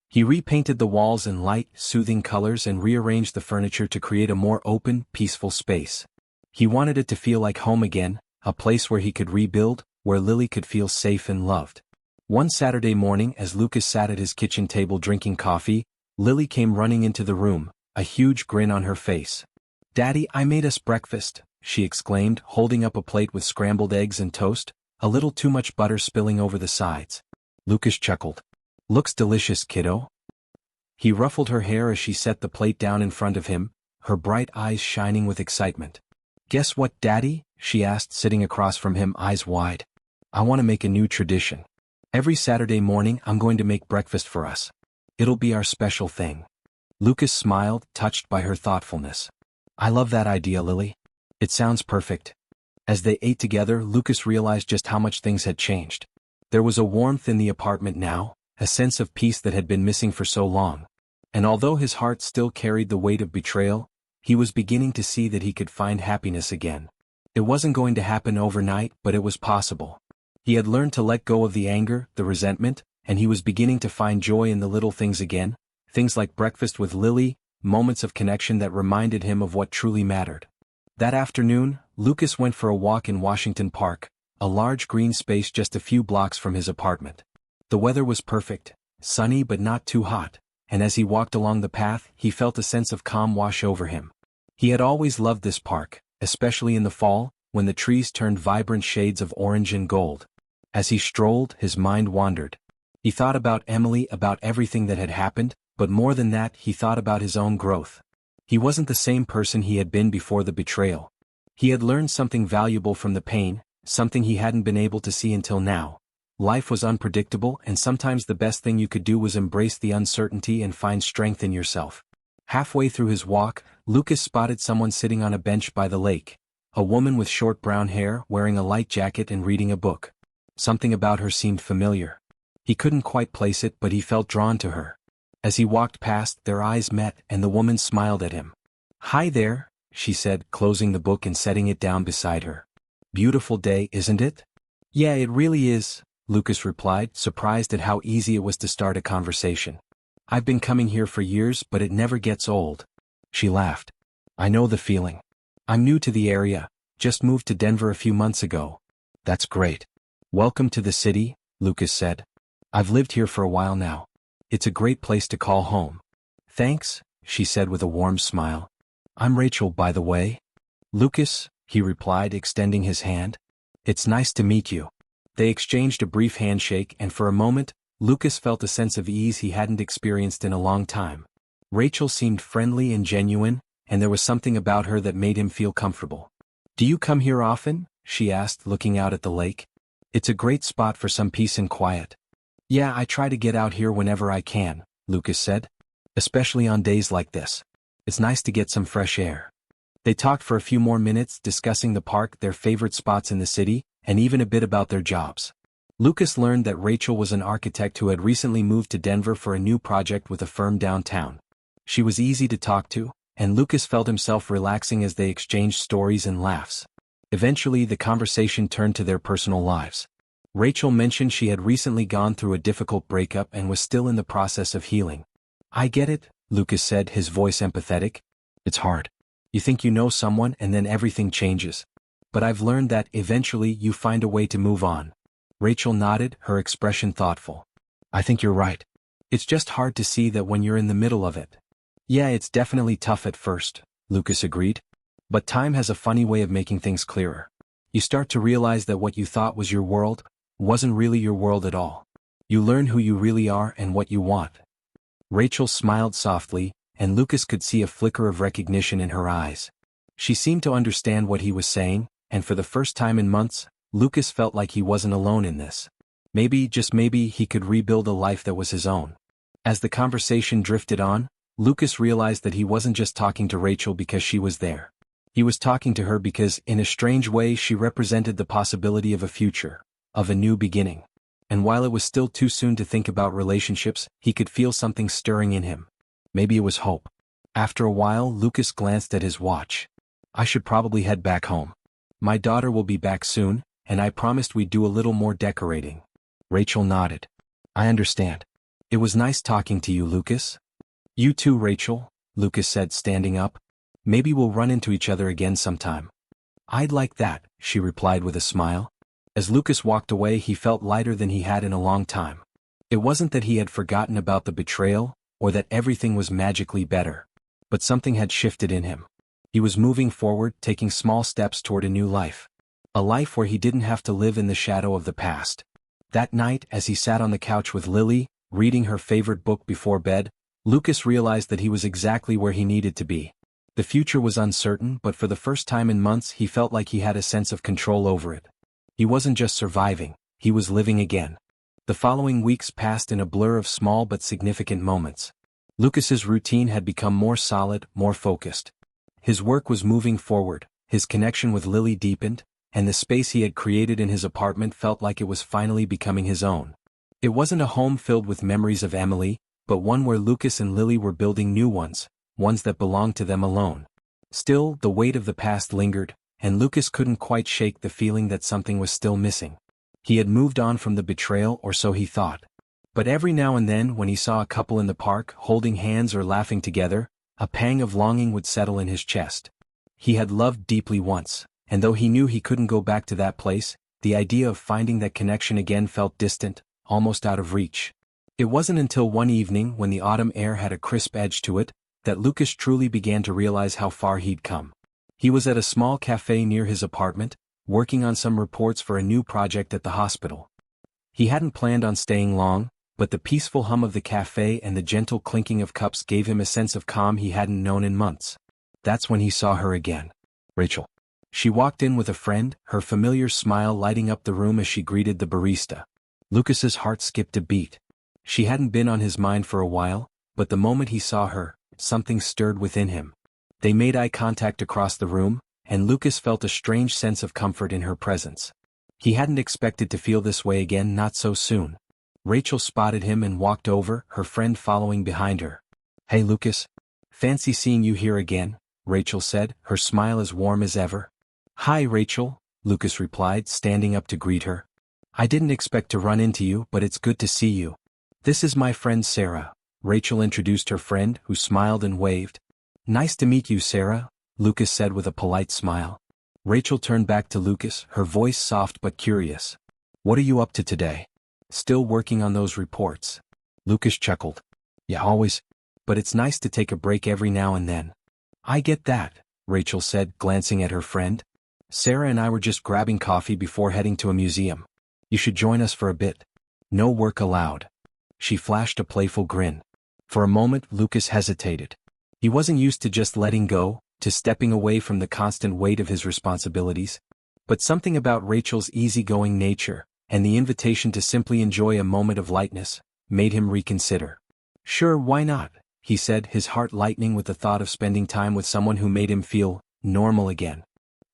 He repainted the walls in light, soothing colors and rearranged the furniture to create a more open, peaceful space. He wanted it to feel like home again, a place where he could rebuild, where Lily could feel safe and loved. One Saturday morning, as Lucas sat at his kitchen table drinking coffee, Lily came running into the room, a huge grin on her face. "Daddy, I made us breakfast," she exclaimed, holding up a plate with scrambled eggs and toast, a little too much butter spilling over the sides. Lucas chuckled. "Looks delicious, kiddo." He ruffled her hair as she set the plate down in front of him, her bright eyes shining with excitement. "Guess what, Daddy?" she asked, sitting across from him, eyes wide. "I want to make a new tradition. Every Saturday morning I'm going to make breakfast for us. It'll be our special thing." Lucas smiled, touched by her thoughtfulness. "I love that idea, Lily. It sounds perfect." As they ate together, Lucas realized just how much things had changed. There was a warmth in the apartment now, a sense of peace that had been missing for so long. And although his heart still carried the weight of betrayal, he was beginning to see that he could find happiness again. It wasn't going to happen overnight, but it was possible. He had learned to let go of the anger, the resentment, and he was beginning to find joy in the little things again, things like breakfast with Lily, moments of connection that reminded him of what truly mattered. That afternoon, Lucas went for a walk in Washington Park, a large green space just a few blocks from his apartment. The weather was perfect, sunny but not too hot, and as he walked along the path, he felt a sense of calm wash over him. He had always loved this park, especially in the fall, when the trees turned vibrant shades of orange and gold. As he strolled, his mind wandered. He thought about Emily, about everything that had happened, but more than that, he thought about his own growth. He wasn't the same person he had been before the betrayal. He had learned something valuable from the pain, something he hadn't been able to see until now. Life was unpredictable, and sometimes the best thing you could do was embrace the uncertainty and find strength in yourself. Halfway through his walk, Lucas spotted someone sitting on a bench by the lake. A woman with short brown hair, wearing a light jacket and reading a book. Something about her seemed familiar. He couldn't quite place it, but he felt drawn to her. As he walked past, their eyes met, and the woman smiled at him. "Hi there," she said, closing the book and setting it down beside her. "Beautiful day, isn't it?" "Yeah, it really is," Lucas replied, surprised at how easy it was to start a conversation. "I've been coming here for years, but it never gets old." She laughed. "I know the feeling. I'm new to the area, just moved to Denver a few months ago, That's great. Welcome to the city, Lucas said. I've lived here for a while now. It's a great place to call home. Thanks, she said with a warm smile. I'm Rachel, by the way. Lucas, he replied, extending his hand. It's nice to meet you. They exchanged a brief handshake, and for a moment, Lucas felt a sense of ease he hadn't experienced in a long time. Rachel seemed friendly and genuine, and there was something about her that made him feel comfortable. Do you come here often? She asked, looking out at the lake. It's a great spot for some peace and quiet. Yeah, I try to get out here whenever I can, Lucas said. Especially on days like this. It's nice to get some fresh air. They talked for a few more minutes, discussing the park, their favorite spots in the city, and even a bit about their jobs. Lucas learned that Rachel was an architect who had recently moved to Denver for a new project with a firm downtown. She was easy to talk to, and Lucas felt himself relaxing as they exchanged stories and laughs. Eventually, the conversation turned to their personal lives. Rachel mentioned she had recently gone through a difficult breakup and was still in the process of healing. I get it, Lucas said, his voice empathetic. It's hard. You think you know someone and then everything changes. But I've learned that eventually you find a way to move on. Rachel nodded, her expression thoughtful. I think you're right. It's just hard to see that when you're in the middle of it. Yeah, it's definitely tough at first, Lucas agreed. But time has a funny way of making things clearer. You start to realize that what you thought was your world wasn't really your world at all. You learn who you really are and what you want. Rachel smiled softly, and Lucas could see a flicker of recognition in her eyes. She seemed to understand what he was saying, and for the first time in months, Lucas felt like he wasn't alone in this. Maybe, just maybe, he could rebuild a life that was his own. As the conversation drifted on, Lucas realized that he wasn't just talking to Rachel because she was there. He was talking to her because, in a strange way, she represented the possibility of a future, of a new beginning. And while it was still too soon to think about relationships, he could feel something stirring in him. Maybe it was hope. After a while, Lucas glanced at his watch. I should probably head back home. My daughter will be back soon, and I promised we'd do a little more decorating. Rachel nodded. I understand. It was nice talking to you, Lucas. You too, Rachel, Lucas said, standing up. Maybe we'll run into each other again sometime. I'd like that, she replied with a smile. As Lucas walked away, he felt lighter than he had in a long time. It wasn't that he had forgotten about the betrayal, or that everything was magically better. But something had shifted in him. He was moving forward, taking small steps toward a new life. A life where he didn't have to live in the shadow of the past. That night, as he sat on the couch with Lily, reading her favorite book before bed, Lucas realized that he was exactly where he needed to be. The future was uncertain, but for the first time in months he felt like he had a sense of control over it. He wasn't just surviving, he was living again. The following weeks passed in a blur of small but significant moments. Lucas's routine had become more solid, more focused. His work was moving forward, his connection with Lily deepened, and the space he had created in his apartment felt like it was finally becoming his own. It wasn't a home filled with memories of Emily, but one where Lucas and Lily were building new ones that belonged to them alone. Still, the weight of the past lingered, and Lucas couldn't quite shake the feeling that something was still missing. He had moved on from the betrayal, or so he thought. But every now and then, when he saw a couple in the park, holding hands or laughing together, a pang of longing would settle in his chest. He had loved deeply once, and though he knew he couldn't go back to that place, the idea of finding that connection again felt distant, almost out of reach. It wasn't until one evening, when the autumn air had a crisp edge to it, that Lucas truly began to realize how far he'd come. He was at a small cafe near his apartment, working on some reports for a new project at the hospital. He hadn't planned on staying long, but the peaceful hum of the cafe and the gentle clinking of cups gave him a sense of calm he hadn't known in months. That's when he saw her again. Rachel. She walked in with a friend, her familiar smile lighting up the room as she greeted the barista. Lucas's heart skipped a beat. She hadn't been on his mind for a while, but the moment he saw her, something stirred within him. They made eye contact across the room, and Lucas felt a strange sense of comfort in her presence. He hadn't expected to feel this way again, not so soon. Rachel spotted him and walked over, her friend following behind her. Hey Lucas. Fancy seeing you here again, Rachel said, her smile as warm as ever. Hi Rachel, Lucas replied, standing up to greet her. I didn't expect to run into you, but it's good to see you. This is my friend Sarah, Rachel introduced her friend, who smiled and waved. Nice to meet you, Sarah, Lucas said with a polite smile. Rachel turned back to Lucas, her voice soft but curious. "What are you up to today?" "Still working on those reports." Lucas chuckled. "Yeah, always. But it's nice to take a break every now and then." "I get that," Rachel said, glancing at her friend. "Sarah and I were just grabbing coffee before heading to a museum. You should join us for a bit." "No work allowed." She flashed a playful grin. For a moment Lucas hesitated. He wasn't used to just letting go, to stepping away from the constant weight of his responsibilities. But something about Rachel's easygoing nature, and the invitation to simply enjoy a moment of lightness, made him reconsider. "Sure, why not?" he said, his heart lightening with the thought of spending time with someone who made him feel normal again.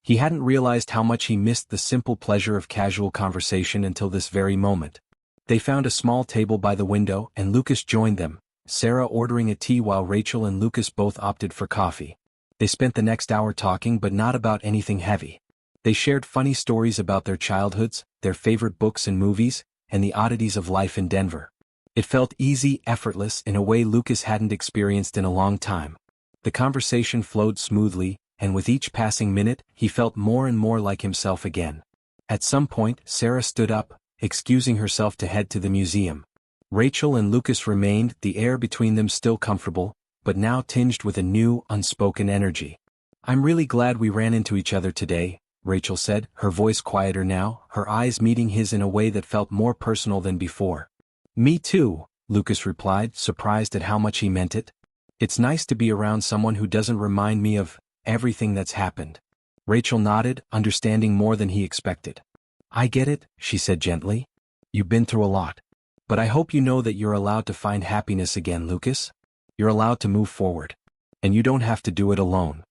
He hadn't realized how much he missed the simple pleasure of casual conversation until this very moment. They found a small table by the window and Lucas joined them, Sarah ordering a tea while Rachel and Lucas both opted for coffee. They spent the next hour talking, but not about anything heavy. They shared funny stories about their childhoods, their favorite books and movies, and the oddities of life in Denver. It felt easy, effortless in a way Lucas hadn't experienced in a long time. The conversation flowed smoothly, and with each passing minute, he felt more and more like himself again. At some point, Sarah stood up, excusing herself to head to the museum. Rachel and Lucas remained, the air between them still comfortable, but now tinged with a new, unspoken energy. "I'm really glad we ran into each other today," Rachel said, her voice quieter now, her eyes meeting his in a way that felt more personal than before. "Me too," Lucas replied, surprised at how much he meant it. "It's nice to be around someone who doesn't remind me of everything that's happened." Rachel nodded, understanding more than he expected. "I get it," she said gently. "You've been through a lot. But I hope you know that you're allowed to find happiness again, Lucas. You're allowed to move forward. And you don't have to do it alone."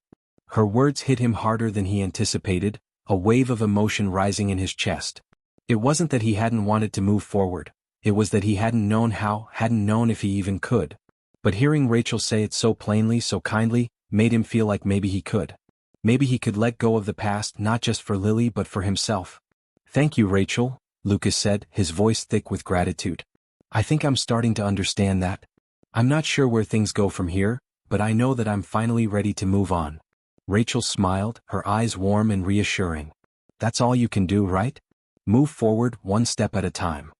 Her words hit him harder than he anticipated, a wave of emotion rising in his chest. It wasn't that he hadn't wanted to move forward. It was that he hadn't known how, hadn't known if he even could. But hearing Rachel say it so plainly, so kindly, made him feel like maybe he could. Maybe he could let go of the past, not just for Lily but for himself. "Thank you, Rachel," Lucas said, his voice thick with gratitude. "I think I'm starting to understand that. I'm not sure where things go from here, but I know that I'm finally ready to move on." Rachel smiled, her eyes warm and reassuring. "That's all you can do, right? Move forward, one step at a time."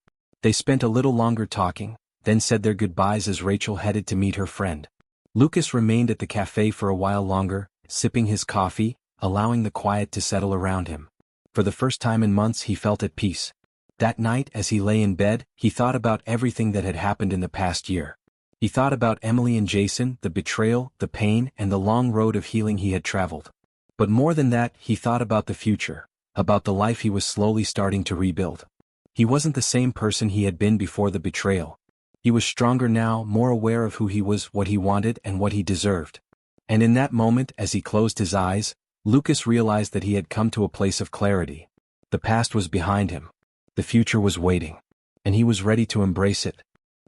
They spent a little longer talking, then said their goodbyes as Rachel headed to meet her friend. Lucas remained at the cafe for a while longer, sipping his coffee, allowing the quiet to settle around him. For the first time in months he felt at peace. That night, as he lay in bed, he thought about everything that had happened in the past year. He thought about Emily and Jason, the betrayal, the pain, and the long road of healing he had traveled. But more than that, he thought about the future, about the life he was slowly starting to rebuild. He wasn't the same person he had been before the betrayal. He was stronger now, more aware of who he was, what he wanted, and what he deserved. And in that moment, as he closed his eyes, Lucas realized that he had come to a place of clarity. The past was behind him. The future was waiting. And he was ready to embrace it.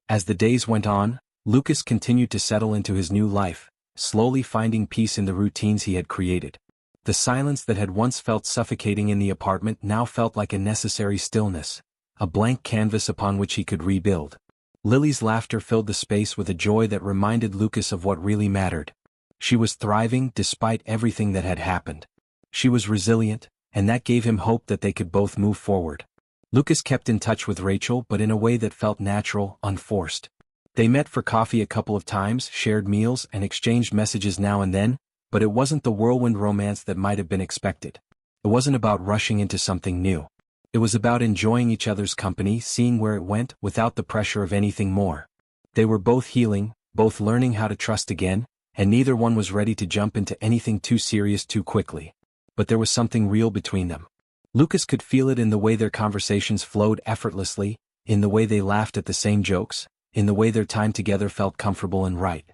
As the days went on, Lucas continued to settle into his new life, slowly finding peace in the routines he had created. The silence that had once felt suffocating in the apartment now felt like a necessary stillness, a blank canvas upon which he could rebuild. Lily's laughter filled the space with a joy that reminded Lucas of what really mattered. She was thriving despite everything that had happened. She was resilient, and that gave him hope that they could both move forward. Lucas kept in touch with Rachel, but in a way that felt natural, unforced. They met for coffee a couple of times, shared meals, and exchanged messages now and then, but it wasn't the whirlwind romance that might have been expected. It wasn't about rushing into something new. It was about enjoying each other's company, seeing where it went, without the pressure of anything more. They were both healing, both learning how to trust again, and neither one was ready to jump into anything too serious too quickly. But there was something real between them. Lucas could feel it in the way their conversations flowed effortlessly, in the way they laughed at the same jokes, in the way their time together felt comfortable and right.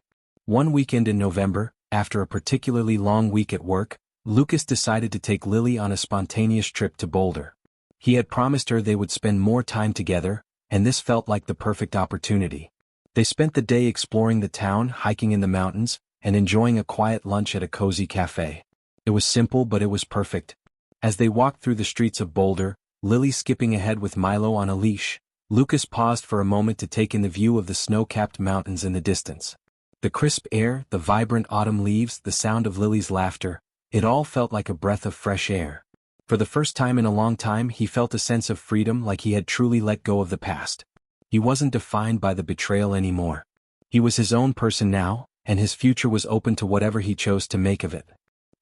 One weekend in November, after a particularly long week at work, Lucas decided to take Lily on a spontaneous trip to Boulder. He had promised her they would spend more time together, and this felt like the perfect opportunity. They spent the day exploring the town, hiking in the mountains, and enjoying a quiet lunch at a cozy cafe. It was simple, but it was perfect. As they walked through the streets of Boulder, Lily skipping ahead with Milo on a leash, Lucas paused for a moment to take in the view of the snow-capped mountains in the distance. The crisp air, the vibrant autumn leaves, the sound of Lily's laughter, It all felt like a breath of fresh air. For the first time in a long time he felt a sense of freedom, like he had truly let go of the past. He wasn't defined by the betrayal anymore. He was his own person now, and his future was open to whatever he chose to make of it.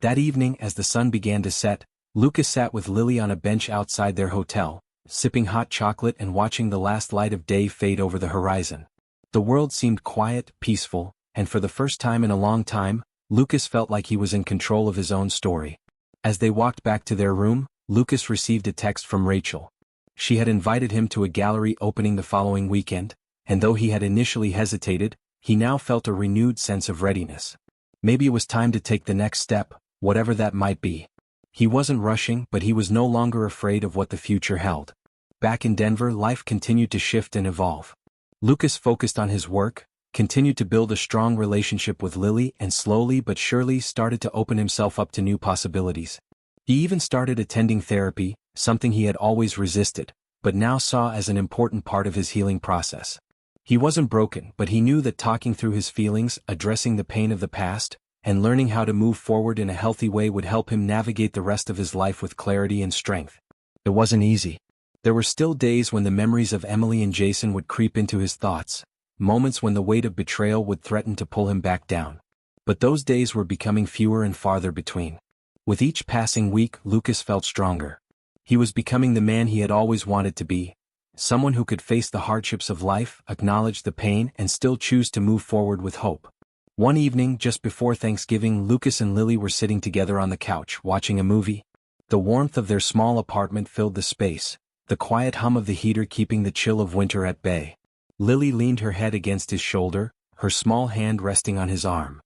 That evening, as the sun began to set, Lucas sat with Lily on a bench outside their hotel, sipping hot chocolate and watching the last light of day fade over the horizon. The world seemed quiet, peaceful, and for the first time in a long time, Lucas felt like he was in control of his own story. As they walked back to their room, Lucas received a text from Rachel. She had invited him to a gallery opening the following weekend, and though he had initially hesitated, he now felt a renewed sense of readiness. Maybe it was time to take the next step, whatever that might be. He wasn't rushing, but he was no longer afraid of what the future held. Back in Denver, life continued to shift and evolve. Lucas focused on his work, continued to build a strong relationship with Lily, and slowly but surely started to open himself up to new possibilities. He even started attending therapy, something he had always resisted, but now saw as an important part of his healing process. He wasn't broken, but he knew that talking through his feelings, addressing the pain of the past, and learning how to move forward in a healthy way would help him navigate the rest of his life with clarity and strength. It wasn't easy. There were still days when the memories of Emily and Jason would creep into his thoughts, moments when the weight of betrayal would threaten to pull him back down. But those days were becoming fewer and farther between. With each passing week, Lucas felt stronger. He was becoming the man he had always wanted to be, someone who could face the hardships of life, acknowledge the pain, and still choose to move forward with hope. One evening, just before Thanksgiving, Lucas and Lily were sitting together on the couch, watching a movie. The warmth of their small apartment filled the space, the quiet hum of the heater keeping the chill of winter at bay. Lily leaned her head against his shoulder, her small hand resting on his arm.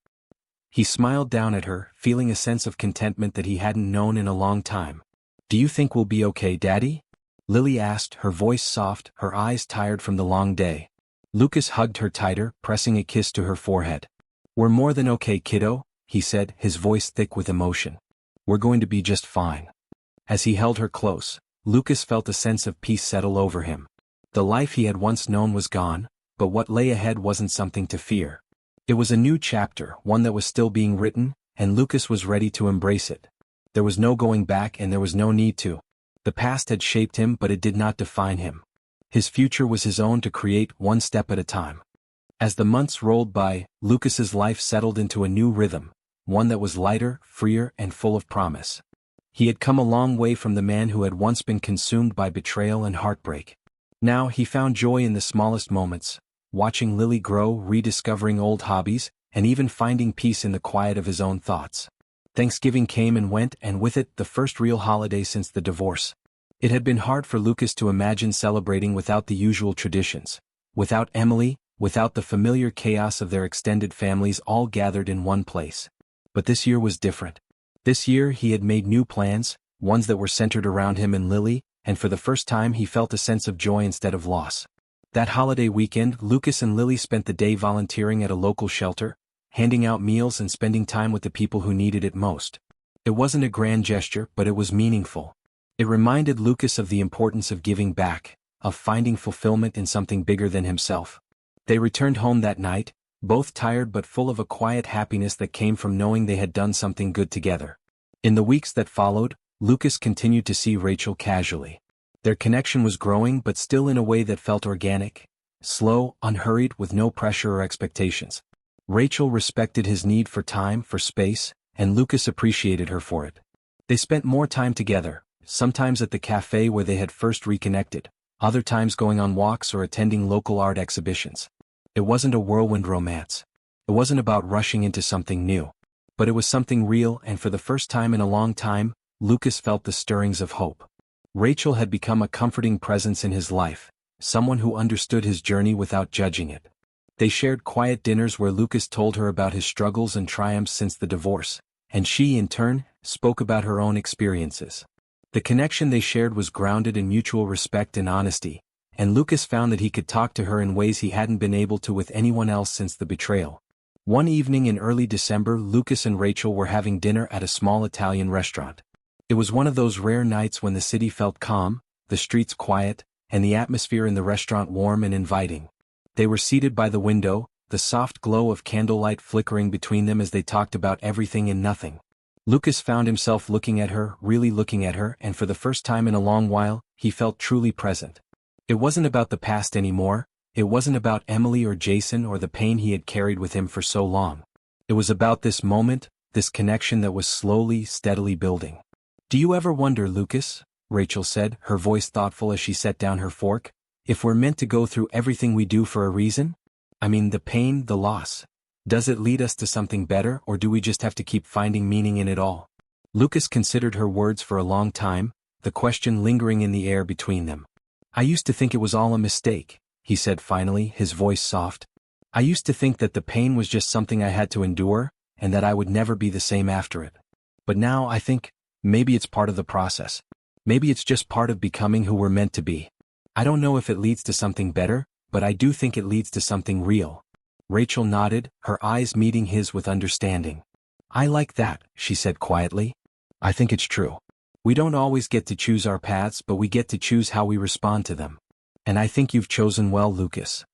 He smiled down at her, feeling a sense of contentment that he hadn't known in a long time. "Do you think we'll be okay, Daddy?" Lily asked, her voice soft, her eyes tired from the long day. Lucas hugged her tighter, pressing a kiss to her forehead. "We're more than okay, kiddo," he said, his voice thick with emotion. "We're going to be just fine." As he held her close, Lucas felt a sense of peace settle over him. The life he had once known was gone, but what lay ahead wasn't something to fear. It was a new chapter, one that was still being written, and Lucas was ready to embrace it. There was no going back, and there was no need to. The past had shaped him, but it did not define him. His future was his own to create, one step at a time. As the months rolled by, Lucas's life settled into a new rhythm, one that was lighter, freer, and full of promise. He had come a long way from the man who had once been consumed by betrayal and heartbreak. Now he found joy in the smallest moments, watching Lily grow, rediscovering old hobbies, and even finding peace in the quiet of his own thoughts. Thanksgiving came and went, and with it, the first real holiday since the divorce. It had been hard for Lucas to imagine celebrating without the usual traditions, without Emily, without the familiar chaos of their extended families all gathered in one place. But this year was different. This year he had made new plans, ones that were centered around him and Lily, and for the first time he felt a sense of joy instead of loss. That holiday weekend, Lucas and Lily spent the day volunteering at a local shelter, handing out meals and spending time with the people who needed it most. It wasn't a grand gesture, but it was meaningful. It reminded Lucas of the importance of giving back, of finding fulfillment in something bigger than himself. They returned home that night, both tired but full of a quiet happiness that came from knowing they had done something good together. In the weeks that followed, Lucas continued to see Rachel casually. Their connection was growing, but still in a way that felt organic, slow, unhurried, with no pressure or expectations. Rachel respected his need for time, for space, and Lucas appreciated her for it. They spent more time together, sometimes at the cafe where they had first reconnected, other times going on walks or attending local art exhibitions. It wasn't a whirlwind romance. It wasn't about rushing into something new. But it was something real, and for the first time in a long time, Lucas felt the stirrings of hope. Rachel had become a comforting presence in his life, someone who understood his journey without judging it. They shared quiet dinners where Lucas told her about his struggles and triumphs since the divorce, and she, in turn, spoke about her own experiences. The connection they shared was grounded in mutual respect and honesty, and Lucas found that he could talk to her in ways he hadn't been able to with anyone else since the betrayal. One evening in early December, Lucas and Rachel were having dinner at a small Italian restaurant. It was one of those rare nights when the city felt calm, the streets quiet, and the atmosphere in the restaurant warm and inviting. They were seated by the window, the soft glow of candlelight flickering between them as they talked about everything and nothing. Lucas found himself looking at her, really looking at her, and for the first time in a long while, he felt truly present. It wasn't about the past anymore, it wasn't about Emily or Jason or the pain he had carried with him for so long. It was about this moment, this connection that was slowly, steadily building. "Do you ever wonder, Lucas," Rachel said, her voice thoughtful as she set down her fork, "if we're meant to go through everything we do for a reason? I mean, the pain, the loss. Does it lead us to something better, or do we just have to keep finding meaning in it all?" Lucas considered her words for a long time, the question lingering in the air between them. "I used to think it was all a mistake," he said finally, his voice soft. "I used to think that the pain was just something I had to endure, and that I would never be the same after it. But now I think, maybe it's part of the process. Maybe it's just part of becoming who we're meant to be. I don't know if it leads to something better, but I do think it leads to something real." Rachel nodded, her eyes meeting his with understanding. "I like that," she said quietly. "I think it's true. We don't always get to choose our paths, but we get to choose how we respond to them. And I think you've chosen well, Lucas."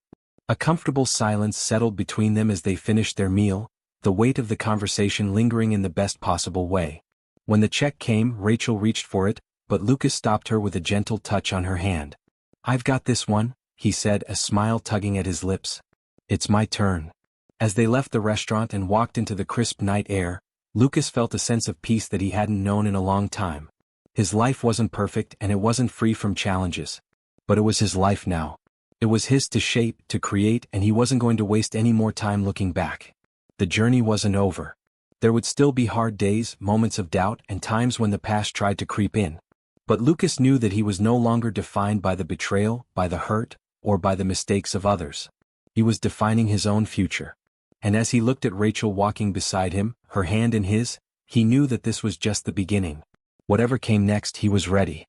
A comfortable silence settled between them as they finished their meal, the weight of the conversation lingering in the best possible way. When the check came, Rachel reached for it, but Lucas stopped her with a gentle touch on her hand. "I've got this one," he said, a smile tugging at his lips. "It's my turn." As they left the restaurant and walked into the crisp night air, Lucas felt a sense of peace that he hadn't known in a long time. His life wasn't perfect and it wasn't free from challenges. But it was his life now. It was his to shape, to create, and he wasn't going to waste any more time looking back. The journey wasn't over. There would still be hard days, moments of doubt, and times when the past tried to creep in. But Lucas knew that he was no longer defined by the betrayal, by the hurt, or by the mistakes of others. He was defining his own future. And as he looked at Rachel walking beside him, her hand in his, he knew that this was just the beginning. Whatever came next, he was ready.